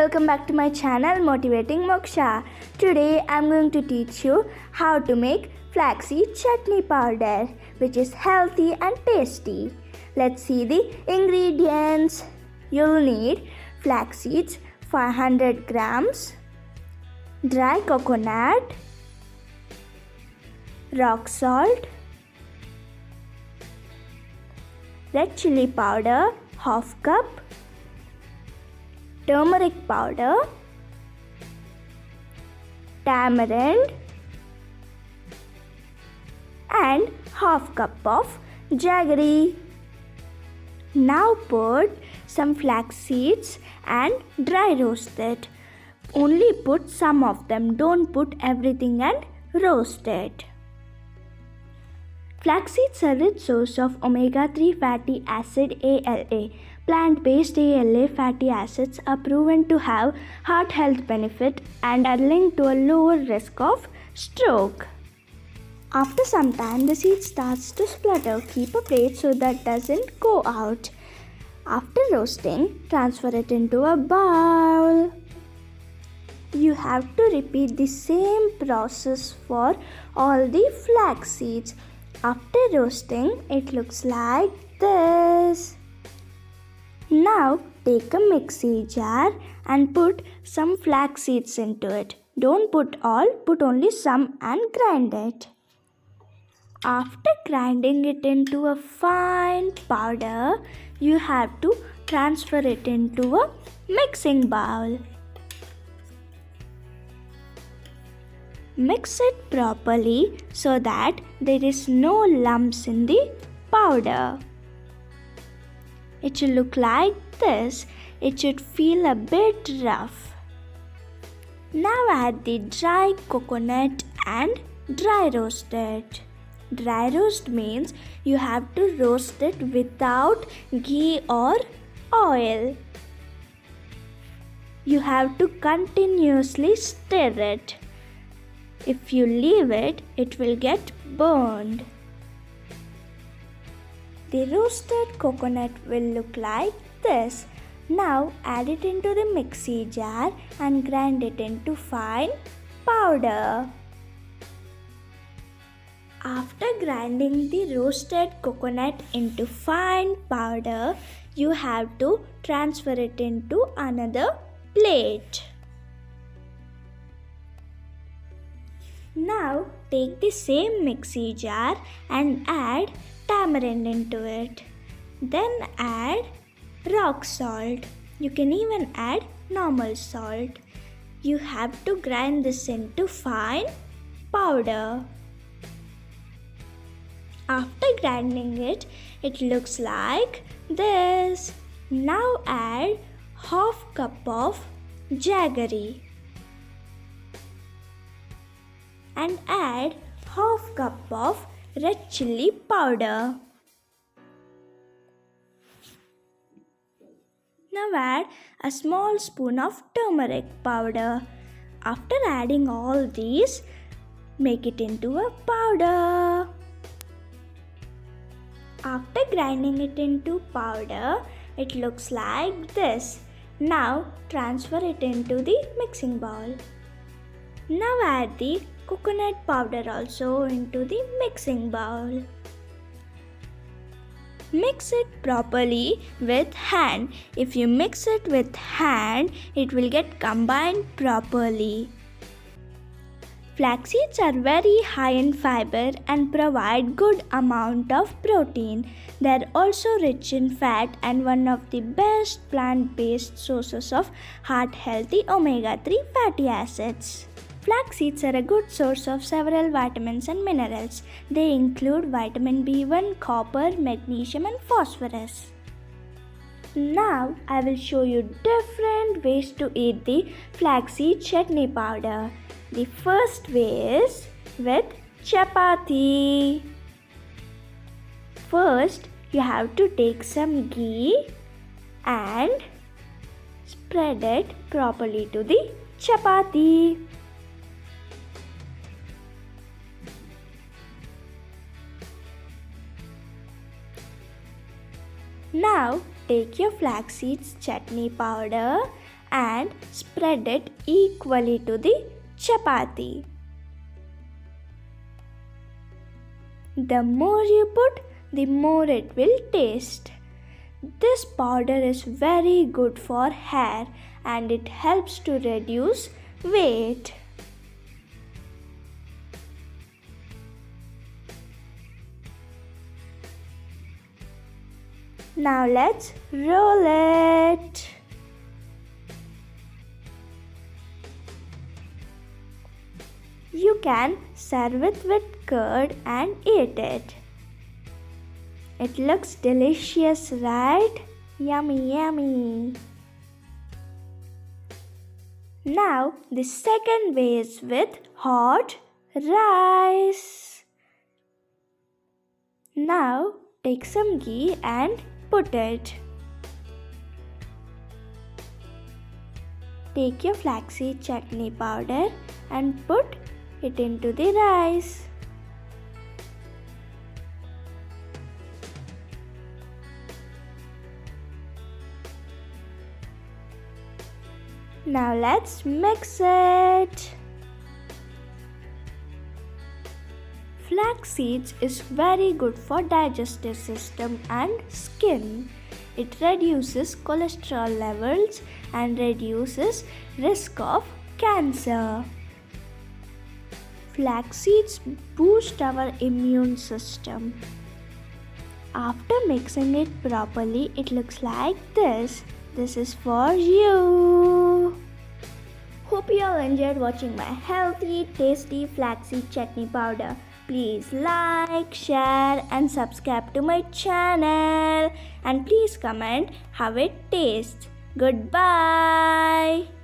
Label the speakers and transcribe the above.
Speaker 1: welcome back to my channel Motivating Moksha. Today I am going to teach you how to make flaxseed chutney powder, which is healthy and tasty. Let's see the ingredients. You'll need flax seeds 500 grams, dry coconut, rock salt, red chili powder half cup, turmeric powder, tamarind and half cup of jaggery. Now put some flax seeds and dry roast it. Only put some of them, don't put everything and roast it. Flax seeds are a rich source of omega-3 fatty acid ALA. Plant-based ALA fatty acids are proven to have heart health benefit and are linked to a lower risk of stroke. After some time, the seed starts to splutter. Keep a plate so that doesn't go out. After roasting, transfer it into a bowl. You have to repeat the same process for all the flax seeds. After roasting, it looks like this. Now take a mixie jar and put some flax seeds into it. Don't put all, put only some and grind it. After grinding it into a fine powder, you have to transfer it into a mixing bowl. Mix it properly so that there is no lumps in the powder. It should look like this. It should feel a bit rough. Now add the dry coconut and dry roast it. Dry roast means you have to roast it without ghee or oil. You have to continuously stir it. If you leave it, it will get burned. The roasted coconut will look like this. Now add it into the mixie jar and grind it into fine powder. After grinding the roasted coconut into fine powder, you have to transfer it into another plate. Now take the same mixie jar and add tamarind into it. Then add rock salt. You can even add normal salt. You have to grind this into fine powder. After grinding it, it looks like this. Now add half cup of jaggery and add half cup of red chili powder. Now add a small spoon of turmeric powder. After adding all these, make it into a powder. After grinding it into powder, it looks like this. Now transfer it into the mixing bowl. Now add the coconut powder also into the mixing bowl. Mix it properly with hand. If you mix it with hand, it will get combined properly. Flax seeds are very high in fiber and provide good amount of protein. They are also rich in fat and one of the best plant-based sources of heart-healthy omega-3 fatty acids. Flax seeds are a good source of several vitamins and minerals. They include vitamin B1, copper, magnesium and phosphorus. Now I will show you different ways to eat the flaxseed chutney powder. The first way is with chapati. First, you have to take some ghee and spread it properly to the chapati. Now take your flax seeds chutney powder and spread it equally to the chapati. The more you put, the more it will taste. This powder is very good for hair and it helps to reduce weight. Now let's roll it. You can serve it with curd and eat it. It looks delicious, right? Yummy, yummy. Now the second way is with hot rice. Now take some ghee and put it. Take your flaxseed chutney powder and put it into the rice. Now let's mix it. Flax seeds is very good for digestive system and skin. It reduces cholesterol levels and reduces risk of cancer. Flax seeds boost our immune system. After mixing it properly, it looks like this. This is for you. Hope you all enjoyed watching my healthy, tasty flaxseed chutney powder. Please like, share and subscribe to my channel. And please comment how it tastes. Goodbye.